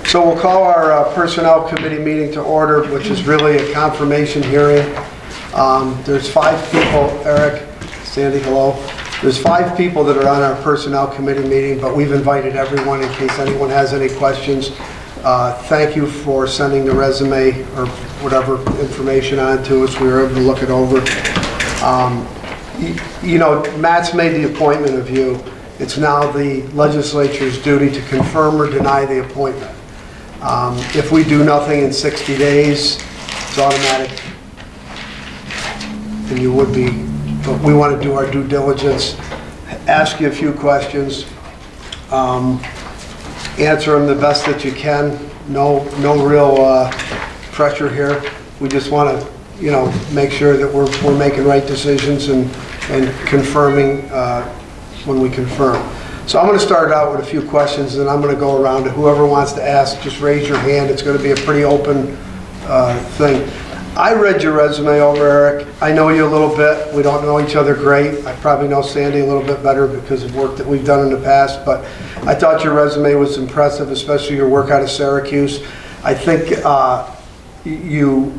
So we'll call our Personnel Committee meeting to order, which is really a confirmation hearing. There's 5 people, Eric, Sandy, hello. There's 5 people that are on our Personnel Committee meeting, but we've invited everyone in case anyone has any questions. Thank you for sending the resume or whatever information on to us. We were able to look it over. You know, Matt's made the appointment of you. It's now the legislature's duty to confirm or deny the appointment. If we do nothing in 60 days, it's automatic. And you would be, but we want to do our due diligence, ask you a few questions, answer them the best that you can. No real pressure here. We just want to, you know, make sure that we're making right decisions and confirming when we confirm. So I'm going to start out with a few questions, and I'm going to go around to whoever wants to ask. Just raise your hand. It's going to be a pretty open thing. I read your resume over, Eric. I know you a little bit. We don't know each other great. I probably know Sandy a little bit better because of work that we've done in the past, but I thought your resume was impressive, especially your work out of Syracuse. I think you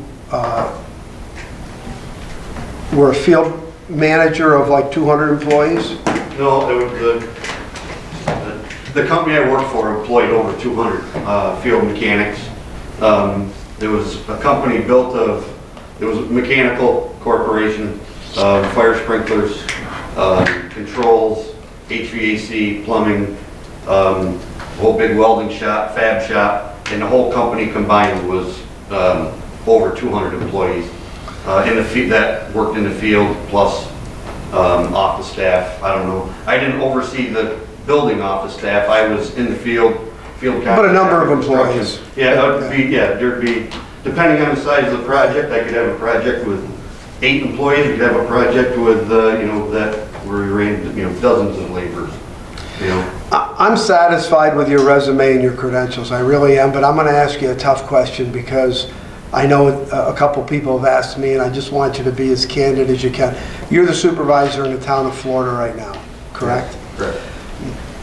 were a field manager of like 200 employees? No, it was the company I worked for employed over 200 field mechanics. There was a company built of, it was a mechanical corporation, fire sprinklers, controls, HVAC, plumbing, a whole big welding shop, fab shop, and the whole company combined was over 200 employees in the that worked in the field, plus office staff. I don't know. I didn't oversee the building office staff. I was in the field. But a number of employees. Yeah, there'd be, depending on the size of the project, I could have a project with 8 employees. You could have a project with, you know, that where we ran, you know, dozens of laborers. You know. I'm satisfied with your resume and your credentials. I really am, but I'm going to ask you a tough question because I know a couple people have asked me, and I just want you to be as candid as you can. You're the supervisor in the town of Florida right now, correct? Yes, correct.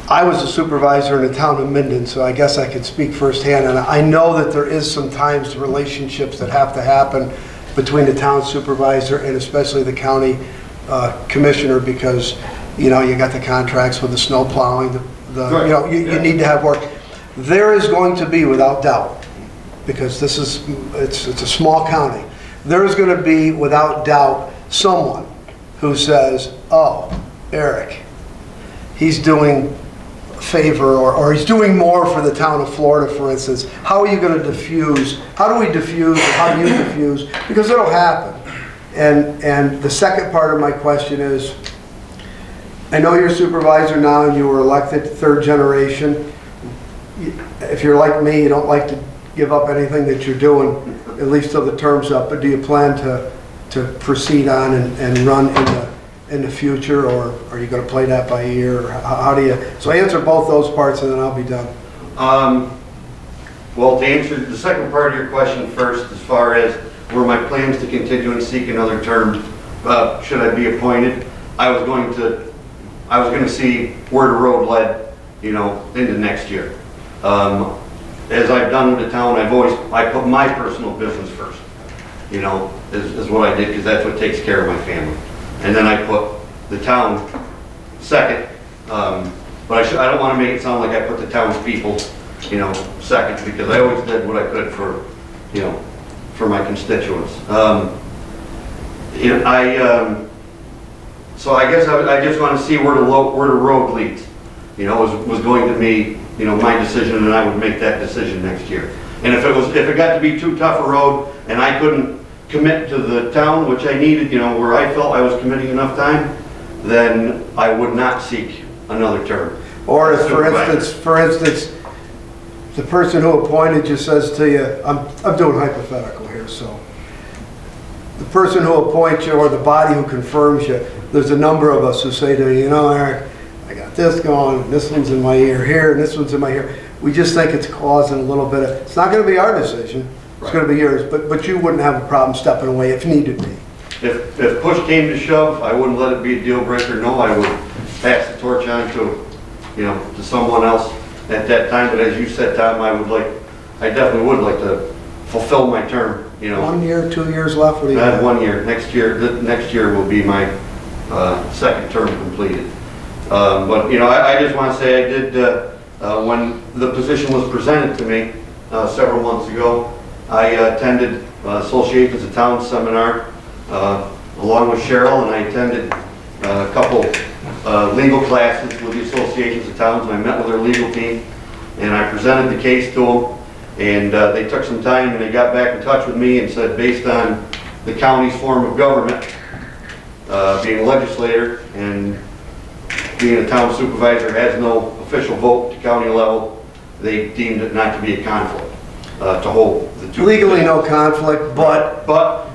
I was a supervisor in the town of Minden, so I guess I could speak firsthand. And I know that there is sometimes relationships that have to happen between the town supervisor and especially the county commissioner, because you know you got the contracts with the snow plowing. Right. You know you need to have work. There is going to be, without doubt, because this is it's a small county. There is going to be, without doubt, someone who says, "Oh, Eric, he's doing favor or he's doing more for the town of Florida," for instance. How are you going to diffuse? How do we diffuse? Or how do you diffuse? Because it'll happen. And the second part of my question is, I know you're a supervisor now and you were elected 3rd generation. If you're like me, you don't like to give up anything that you're doing, at least till the term's up, but do you plan to proceed on and run in the future, or are you going to play that by ear? Or how do you? So answer both those parts, and then I'll be done. Well, to answer the second part of your question first, as far as were my plans to continue and seek another term, should I be appointed, I was going to see where the road led, you know, into next year. As I've done with the town, I put my personal business first, you know, is what I did, because that's what takes care of my family. And then I put the town second, but I don't want to make it sound like I put the townspeople, you know, second, because I always did what I could for, you know, for my constituents. You know, so I guess I just want to see where the road leads. You know, was going to be, you know, my decision, and I would make that decision next year. And if it got to be too tough a road, and I couldn't commit to the town, which I needed, you know, where I felt I was committing enough time, then I would not seek another term. Or if, for instance, the person who appointed you says to you, I'm doing hypothetical here, so the person who appoints you or the body who confirms you, there's a number of us who say to you, you know, Eric, I got this going, and this one's in my ear here, and this one's in my ear. We just think it's causing a little bit of, it's not going to be our decision. It's going to be yours, but you wouldn't have a problem stepping away if needed be. If push came to shove, I wouldn't let it be a deal breaker. No, I would pass the torch on to, you know, to someone else at that time. But as you said, Tom, I would like I definitely would like to fulfill my term, you know. 1 year, 2 years left, what do you I have think? 1 year. Next year will be my second term completed. But, you know, I just want to say I did, when the position was presented to me several months ago, I attended Associations of Towns seminar along with Cheryl, and I attended a couple legal classes with the Associations of Towns, and I met with their legal team, and I presented the case to them, and they took some time and they got back in touch with me and said, based on the county's form of government, being a legislator and being a town supervisor has no official vote to county level, they deemed it not to be a conflict to hold the two. Legally, no conflict, but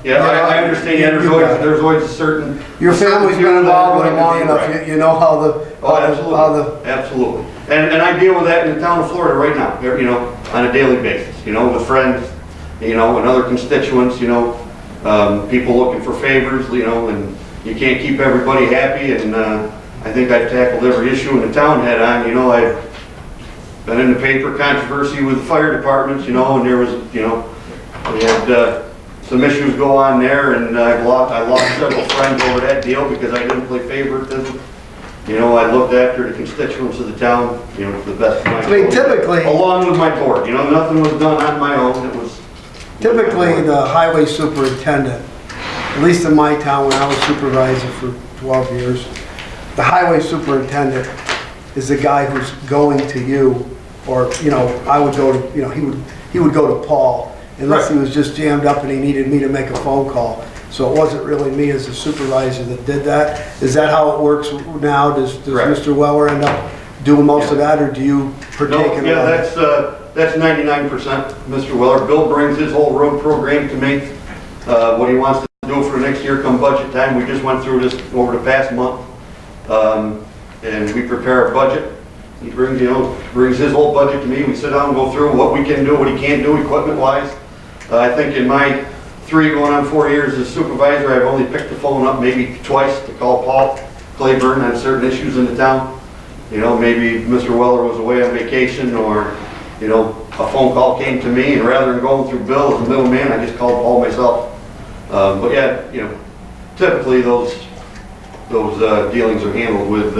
Yeah, I understand, there's always a certain. your family's been involved with it long enough, Right. you know how the, Oh, how absolutely, the, absolutely. And I deal with that in the town of Florida right now, you know, on a daily basis, you know, with friends, you know, and other constituents, you know, people looking for favors, you know, and you can't keep everybody happy, and I think I've tackled every issue in the town head on, you know. I've been in the paper controversy with the fire departments, you know, and there was, you know, we had some issues go on there, and I lost several friends over that deal because I didn't play favoritism. You know, I looked after the constituents of the town, you know, to the best of my ability. I mean, typically, Along with my board, you know, nothing was done on my own, it was. typically the highway superintendent, at least in my town when I was supervisor for 12 years, the highway superintendent is the guy who's going to you, or, you know, I would go to, you know, he would go to Paul unless he was just jammed up and he needed me to make a phone call. So it wasn't really me as a supervisor that did that. Is that how it works now? Does Mr. Weller end up doing most of that, or do you partake in No, that? yeah, that's 99% Mr. Weller. Bill brings his whole road program to me, what he wants to do for next year come budget time. We just went through this over the past month, and we prepare a budget. He brings, you know, brings his whole budget to me. We sit down and go through what we can do, what he can't do equipment-wise. I think in my 3 going on 4 years as supervisor, I've only picked the phone up maybe twice to call Paul Claiborne on certain issues in the town. You know, maybe Mr. Weller was away on vacation, or, you know, a phone call came to me, and rather than going through Bill as the middleman, I just called Paul myself. But yeah, you know, typically those dealings are handled with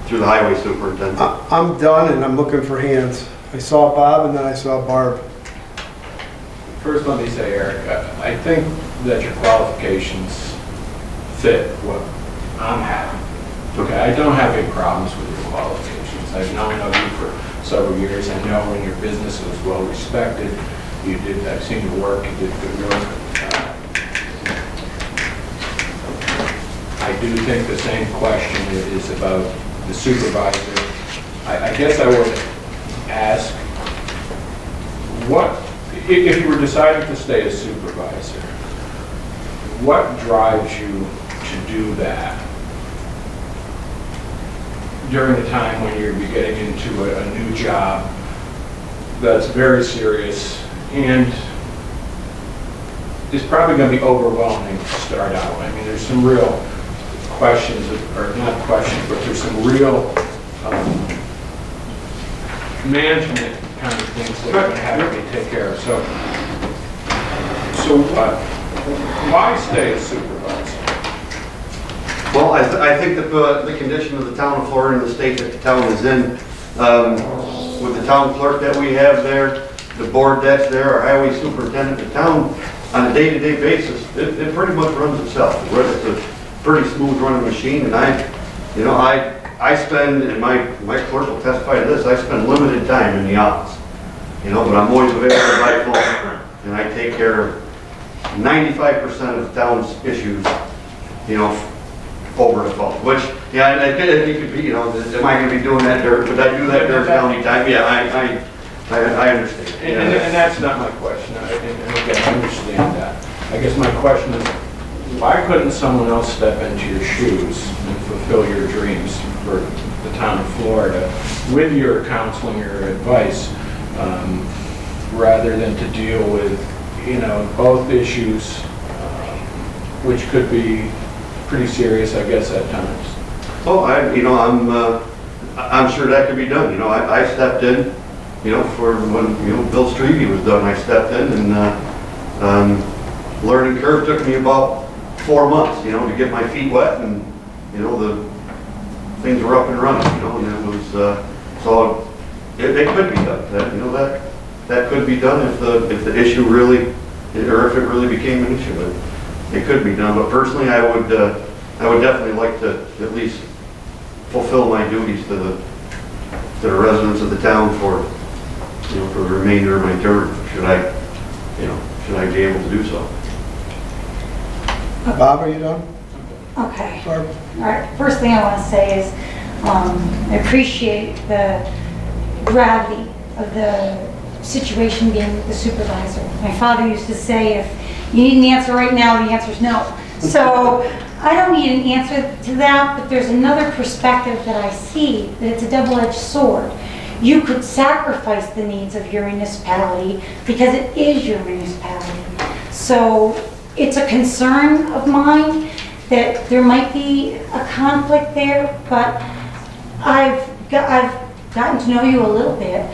through the highway superintendent. I'm done and I'm looking for hands. I saw Bob and then I saw Barb. First, let me say, Eric, I think that your qualifications fit what I'm having. Okay, I don't have any problems with your qualifications. I've known of you for several years. I know when your business was well respected. I've seen your work, you did good work. I do think the same question is about the supervisor. I guess I would ask, if you were deciding to stay a supervisor, what drives you to do that during the time when you're getting into a new job that's very serious and is probably going to be overwhelming to start out? I mean, there's some real questions, or not questions, but there's some real management kind of things that are going to have to be taken care of. So why stay as supervisor? Well, I think that the condition of the town of Florida and the state that the town is in, with the town clerk that we have there, the board that's there, our highway superintendent, the town on a day-to-day basis, it pretty much runs itself. It's a pretty smooth running machine, and I spend, and my clerk will testify to this, I spend limited time in the office, you know, but I'm always available by phone, and I take care of 95% of the town's issues, you know, over the phone, which, yeah, it could be, you know, am I going to be doing that would I do that during county time? Yeah, I understand. And that's not my question, and again, I understand that. I guess my question is, why couldn't someone else step into your shoes and fulfill your dreams for the town of Florida with your counseling or advice, rather than to deal with, you know, both issues, which could be pretty serious, I guess, at times? Well, I'm sure that could be done. You know, I stepped in for when, Bill Strebe was done, I stepped in and, learning curve took me about 4 months, to get my feet wet and, the things were up and running, and it was, so it could be done, that could be done if the issue really, or if it really became an issue, but it could be done. But personally, I would definitely like to at least fulfill my duties to the residents of the town for the remainder of my term, should I be able to do so. Bob, are you done? Okay. Barb? All right, first thing I want to say is I appreciate the gravity of the situation being with the supervisor. My father used to say, if you need an answer right now, the answer is no. So I don't need an answer to that, but there's another perspective that I see, that it's a double-edged sword. You could sacrifice the needs of your municipality because it is your municipality. So it's a concern of mine that there might be a conflict there, but I've gotten to know you a little bit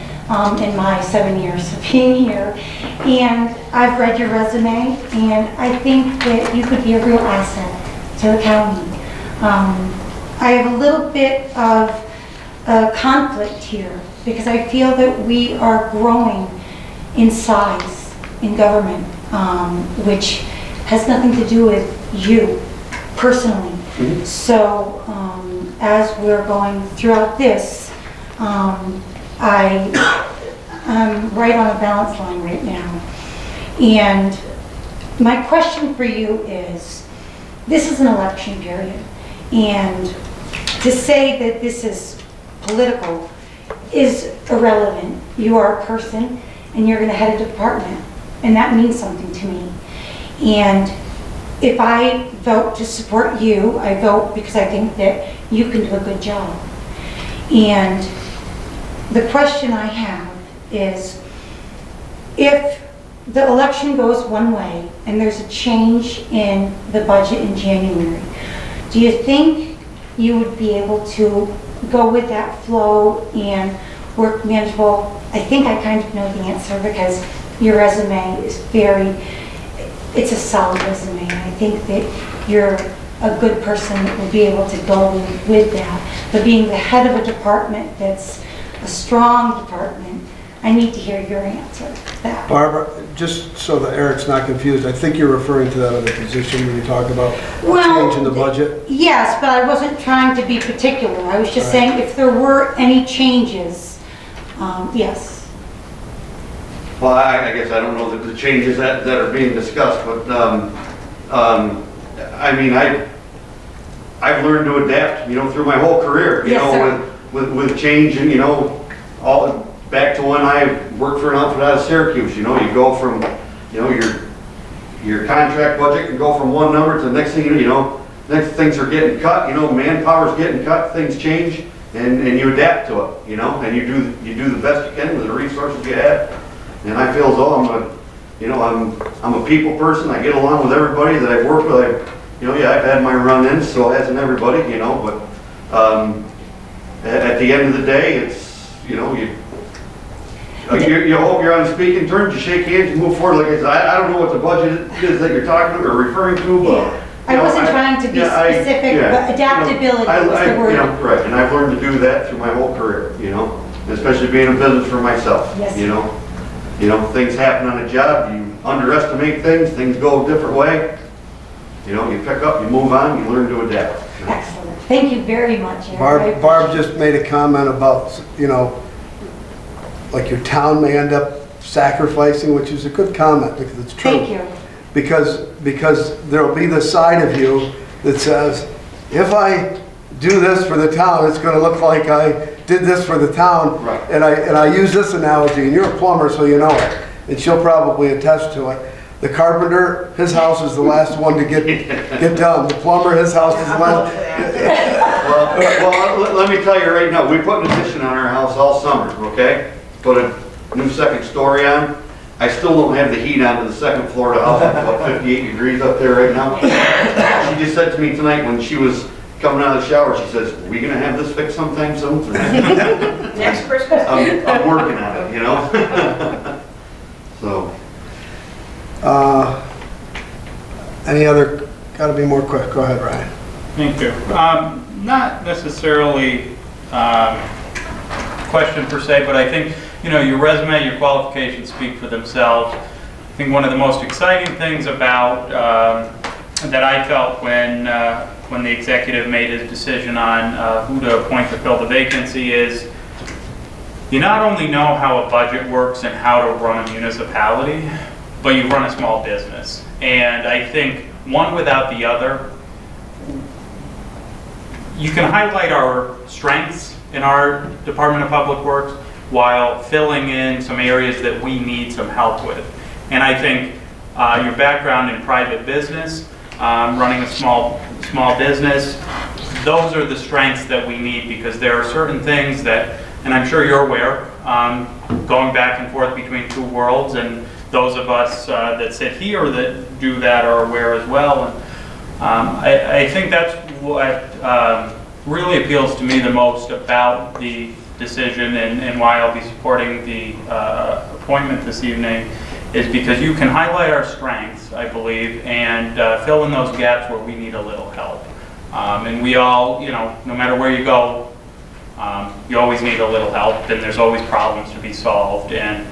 in my 7 years of being here, and I've read your resume, and I think that you could be a real asset to the county. I have a little bit of conflict here because I feel that we are growing in size in government, which has nothing to do with you personally. Mm-hmm. So as we're going throughout this, I'm right on a balance line right now. And my question for you is, this is an election period, and to say that this is political is irrelevant. You are a person, and you're going to head a department, and that means something to me. And if I vote to support you, I vote because I think that you can do a good job. And the question I have is, if the election goes one way and there's a change in the budget in January, do you think you would be able to go with that flow and work manageable? I think I kind of know the answer because your resume is it's a solid resume. And I think that you're a good person that will be able to go with that. But being the head of a department that's a strong department, I need to hear your answer to that. Barbara, just so that Eric's not confused, I think you're referring to that other position when you talked about change in the budget? Yes, but I wasn't trying to be particular. I was just saying if there were any changes, yes. Well, I guess I don't know the changes that are being discussed, but I mean, I've learned to adapt, through my whole career, Yes, sir. with change and, all back to when I worked for an outfit out of Syracuse. You go from, your contract budget can go from one number to the next thing next things are getting cut, manpower's getting cut, things change, and you adapt to it, and you do the best you can with the resources you have. And I feel as though I'm a people person. I get along with everybody that I work with. I've had my run-ins, so hasn't everybody, but at the end of the day, it's, you hope you're on speaking terms, you shake hands, you move forward. Like I said, I don't know what the budget is that you're talking or referring to, but. I wasn't trying to be specific, but adaptability was the word. Right, and I've learned to do that through my whole career, especially being in business for myself, Yes. Things happen on a job, you underestimate things go a different way. You pick up, you move on, you learn to adapt. Excellent. Thank you very much, Eric. Barb just made a comment about, like your town may end up sacrificing, which is a good comment because it's true. Thank you. Because there'll be the side of you that says, if I do this for the town, it's going to look like I did this for the town. Right. And I use this analogy, and you're a plumber, so you know it, and she'll probably attest to it. The carpenter, his house is the last one to get done. The plumber, his house is the last. Well, let me tell you right now, we put an addition on our house all summer, okay? Put a new second story on. I still don't have the heat on to the second floor of the house. It's about 58 degrees up there right now. She just said to me tonight when she was coming out of the shower, she says, "We gonna have this fixed sometime soon?" Next Christmas. I'm working on it, you know? So, Any other, gotta be more quick, go ahead, Ryan. Thank you. Not necessarily question per se, but I think, you know, your resume, your qualifications speak for themselves. I think one of the most exciting things about, that I felt when the executive made his decision on who to appoint to fill the vacancy is, you not only know how a budget works and how to run a municipality, but you run a small business. And I think one without the other, you can highlight our strengths in our Department of Public Works while filling in some areas that we need some help with. And I think your background in private business, running a small business, those are the strengths that we need, because there are certain things that, and I'm sure you're aware, going back and forth between two worlds, and those of us that sit here that do that are aware as well. And I think that's what really appeals to me the most about the decision, and why I'll be supporting the appointment this evening, is because you can highlight our strengths, I believe, and fill in those gaps where we need a little help. And we all, you know, no matter where you go, you always need a little help, and there's always problems to be solved, and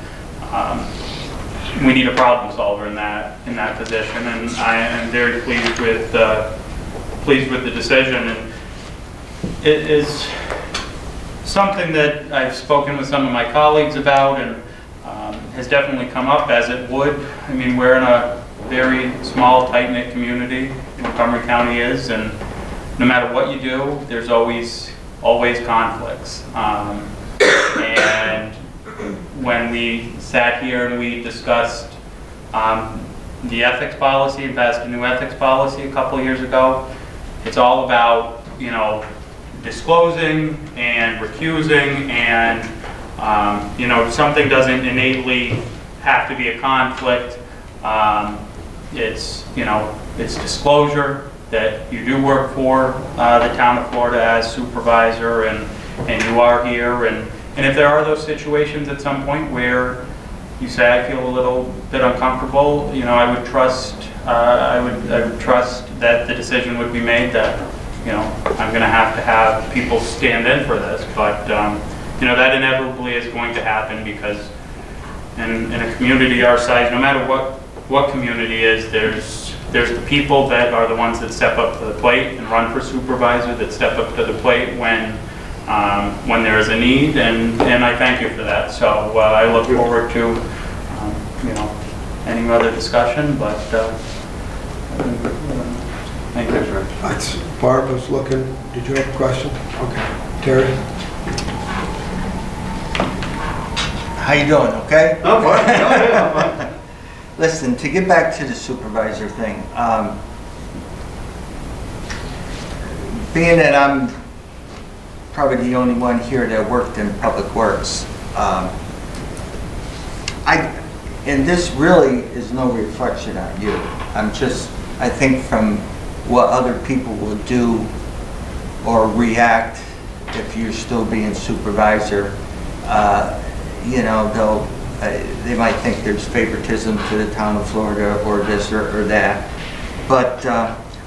we need a problem solver in that position. And I am very pleased with the decision, and it is something that I've spoken with some of my colleagues about, and has definitely come up, as it would. I mean, we're in a very small, tight-knit community, Montgomery County is, and no matter what you do, there's always conflicts. And when we sat here and we discussed the ethics policy and passed a new ethics policy a couple of years ago, it's all about, you know, disclosing and recusing, and you know, something doesn't innately have to be a conflict. It's, you know, it's disclosure that you do work for the town of Florida as supervisor, and you are here, and if there are those situations at some point where you say, I feel a little bit uncomfortable, you know, I would trust that the decision would be made that, you know, I'm going to have people stand in for this, but you know, that inevitably is going to happen, because in a community our size, no matter what community is, there's the people that are the ones that step up to the plate and run for supervisor, that step up to the plate when there is a need, and I thank you for that. So I look forward to you know, any other discussion, but thank you. That's, Barb was looking, did you have a question? Okay. Terry? How you doing, okay? I'm fine. I'm fine. Listen, to get back to the supervisor thing, being that I'm probably the only one here that worked in public works, and this really is no reflection on you. I think from what other people will do or react if you're still being supervisor, you know, they might think there's favoritism to the town of Florida or this or that. But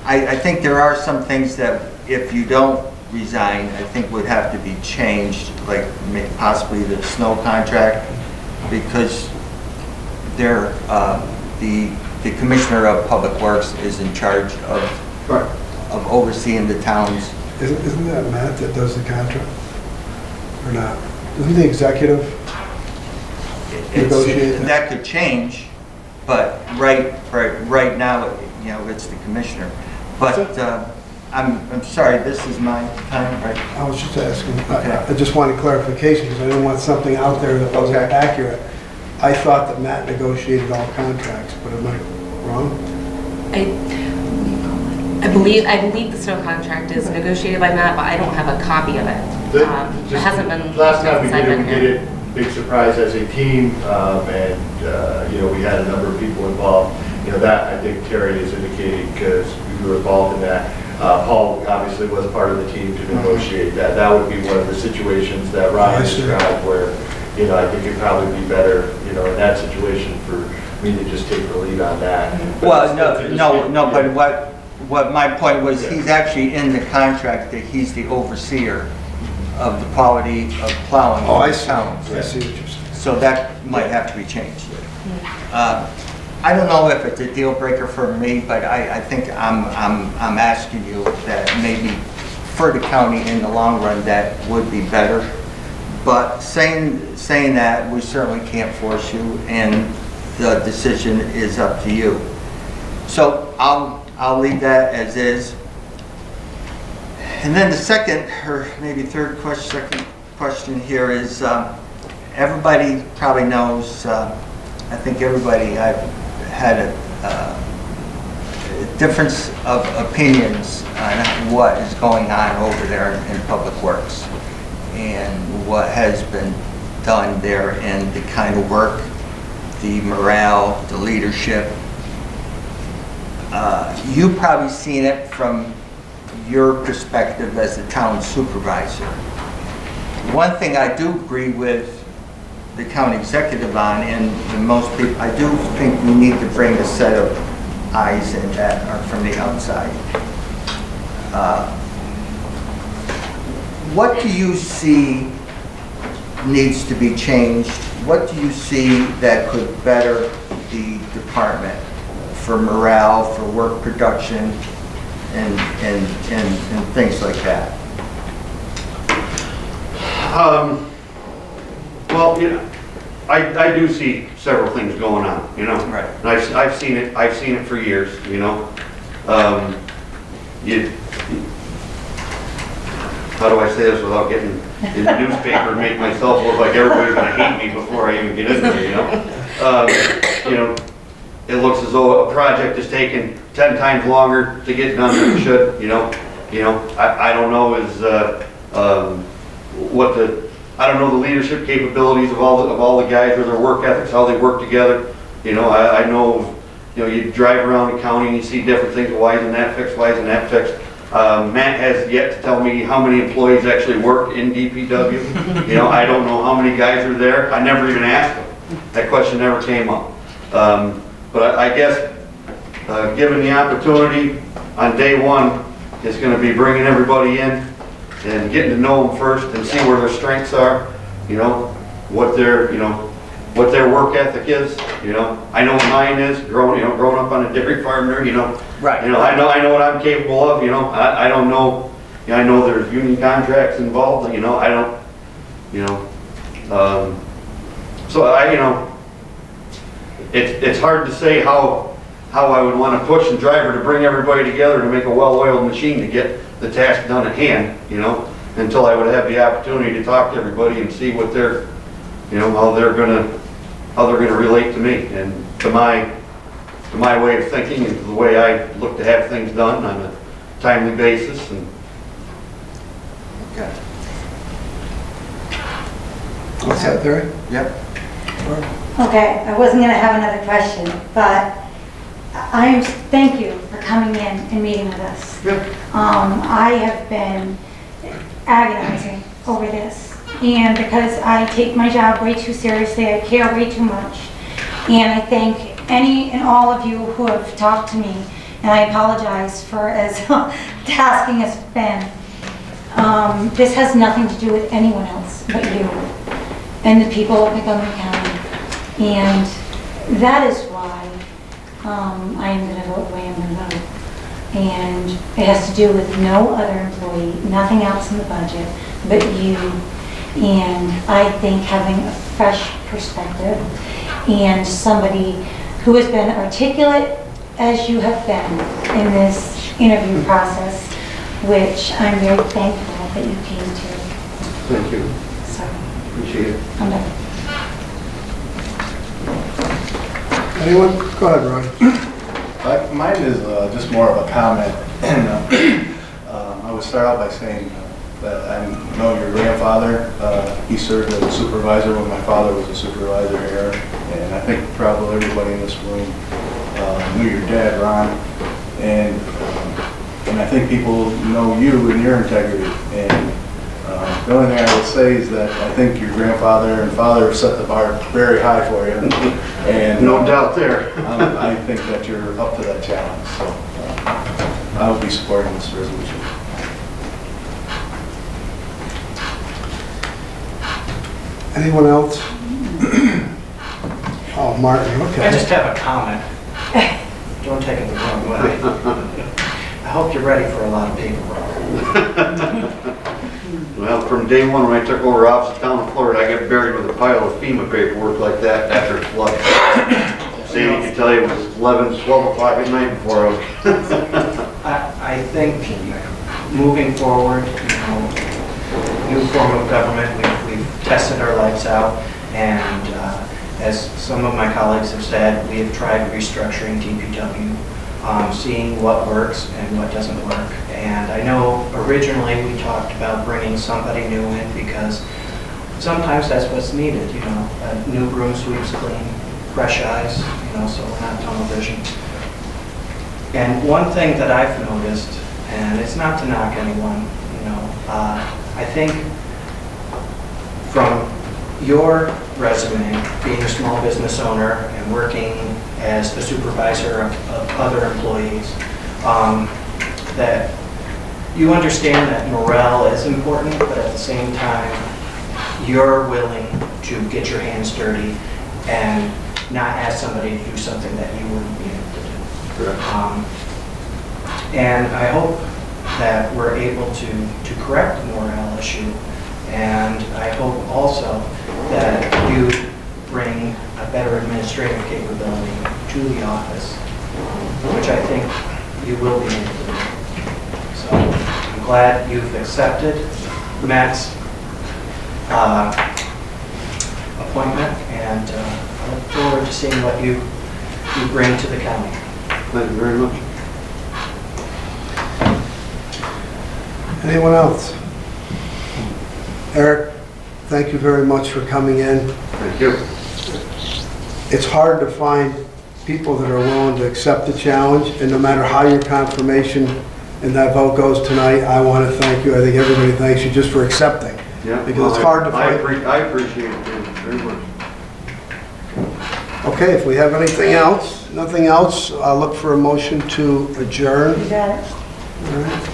I think there are some things that if you don't resign, I think would have to be changed, like possibly the snow contract, because the Commissioner of Public Works is in charge of overseeing the towns. Isn't that Matt that does the contract? Or not? Isn't the executive negotiate that? That could change, but right now, you know, it's the Commissioner. But I'm sorry, this is my time, right? I was just asking. Okay. I just wanted clarification, because I didn't want something out there that wasn't Okay. accurate. I thought that Matt negotiated all contracts, but am I wrong? I believe the snow contract is negotiated by Matt, but I don't have a copy of it. It hasn't been. Last time we since I've did it, been we here. did it, big surprise as a team, and, you know, we had a number of people involved. You know, that, I think Terry has indicated, because we were involved in that. Paul obviously was part of the team to negotiate that. That would be one of the situations that Ryan I see. described where, I think it'd probably be better, in that situation for me to just take the lead on that. Well, no, but what my point was, he's actually in the contract that he's the overseer of the quality of plowing. Oh, I in see. town. I see what you're saying. So that might have to be changed. I don't know if it's a deal breaker for me, but I think I'm asking you that maybe for the county in the long run, that would be better. But saying that, we certainly can't force you, and the decision is up to you. So I'll leave that as is. And then the second, or maybe third question here is, everybody probably knows, I think everybody, I've had a difference of opinions on what is going on over there in Public Works and what has been done there and the kind of work, the morale, the leadership. You've probably seen it from your perspective as a town supervisor. One thing I do agree with the county executive on, and most people, I do think we need to bring a set of eyes in that are from the outside. What do you see needs to be changed? What do you see that could better the department for morale, for work production, and things like that? Well, I do see several things going on, Right. And I've seen it for years, How do I say this without getting in the newspaper and make myself look like everybody's gonna hate me before I even get in there, It looks as though a project is taking 10 times longer to get done than it should, I don't know I don't know the leadership capabilities of all the guys or their work ethics, how they work together. I know, you drive around the county and you see different things. Why isn't that fixed? Why isn't that fixed? Matt has yet to tell me how many employees actually work in DPW. I don't know how many guys are there. I never even asked them. That question never came up. But I guess, given the opportunity on day one, it's going to be bringing everybody in and getting to know them first and see where their strengths are, what their work ethic is, I know what mine is, growing up on a dairy farm there, Right. I know what I'm capable of, I don't know, I know there's union contracts involved, I don't, so it's hard to say how I would want to push and drive her to bring everybody together to make a well-oiled machine to get the task done at hand, until I would have the opportunity to talk to everybody and see what they're, how they're gonna relate to me and to my way of thinking and to the way I look to have things done on a timely basis. And Okay. What's that, Terry? Yep. Okay, I wasn't gonna have another question, but thank you for coming in and meeting with us. I have been agonizing over this, and because I take my job way too seriously, I care way too much, and I thank any and all of you who have talked to me, and I apologize for as tasking as it's been. This has nothing to do with anyone else but you and the people of Montgomery County, and that is why I am going to vote the way I'm going to vote. And it has to do with no other employee, nothing else in the budget but you. And I think having a fresh perspective and somebody who has been articulate as you have been in this interview process, which I'm very thankful that you came to. thank you, So, appreciate it. I'm done. Anyone? Go ahead, Ryan. Mine is just more of a comment. And I would start out by saying that I know your grandfather. He served as a supervisor when my father was a supervisor here. And I think probably everybody in this room knew your dad, Ron. And And I think people know you and your integrity. And the only thing I would say is that I think your grandfather and father set the bar very high for you. And No doubt there. I think that you're up to that challenge. So I will be supporting this resolution. Anyone else? Oh, Martin, I just okay. have a comment. Don't take it the wrong way. I hope you're ready for a lot of paperwork. Well, from day one, when I took over office in town of Florida, I got buried with a pile of FEMA paperwork like that after the flood. Sandy can tell you it was 11, 12 o'clock at night before I was... I think moving forward, new form of government, we've tested our lights out, and as some of my colleagues have said, we have tried restructuring DPW, seeing what works and what doesn't work. And I know originally we talked about bringing somebody new in because sometimes that's what's needed, a new broom sweeps clean, fresh eyes, so we're not tunnel vision. And one thing that I've noticed, and it's not to knock anyone, I think from your resume, being a small business owner and working as a supervisor of other employees, that you understand that morale is important, but at the same time, you're willing to get your hands dirty and not ask somebody to do something that you wouldn't be able to do. Correct. And I hope that we're able to correct the morale issue. And I hope also that you bring a better administrative capability to the office, which I think you will be able to do. So I'm glad you've accepted Matt's appointment, and I look forward to seeing what you bring to the county. Thank you very much. Anyone else? Eric, thank you very much for coming in. Thank you. It's hard to find people that are willing to accept the challenge, and no matter how your confirmation and that vote goes tonight, I want to thank you. I think everybody thanks you just for accepting. Yeah. Because it's hard to find. I appreciate it very much. Okay, if we have anything else, nothing else, I'll look for a motion to adjourn. You got it? All right.